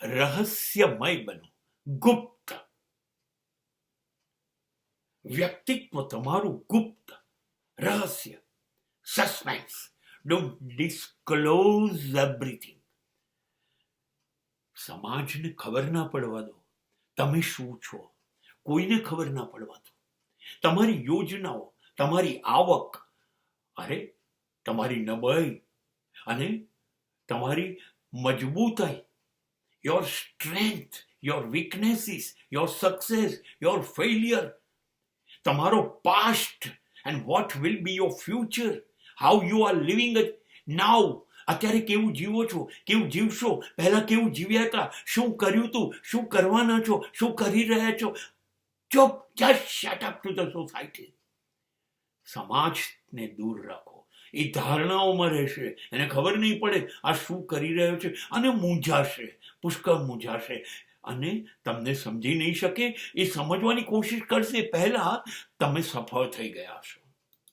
રહસ્યમય બનો, ગુપ્ત. વ્યક્તિત્વ તમારું ગુપ્ત, રહસ્ય, સસ્પેન્સ. Don't disclose everything. સમાજને ખબર ના પડવા દો તમે શું છો, કોઈને ખબર ના પડવા દો. તમારી યોજનાઓ, તમારી આવક, અરે તમારી નબળાઈ અને તમારી મજબૂતાઈ, your strength, your weaknesses, your success, your failure, તમારો past and what will be your future, how you are living now. અત્યારે કેવું જીવો છો, કેવું જીવશો, પહેલા કેવું જીવ્યા હતા, શું કર્યું તું, શું કરવાના છો, શું કરી રહ્યા છો. ચૂપ, just shut up to the society. સમાજને દૂર રાખો. એ ધારણાઓમાં રહેશે, એને ખબર નહીં પડે આ શું કરી રહ્યો છે, અને મૂંઝાશે, પુષ્કળ મૂંઝાશે, અને તમને સમજી નહીં શકે. એ સમજવાની કોશિશ કરશે પહેલા તમે સફળ થઈ ગયા છો.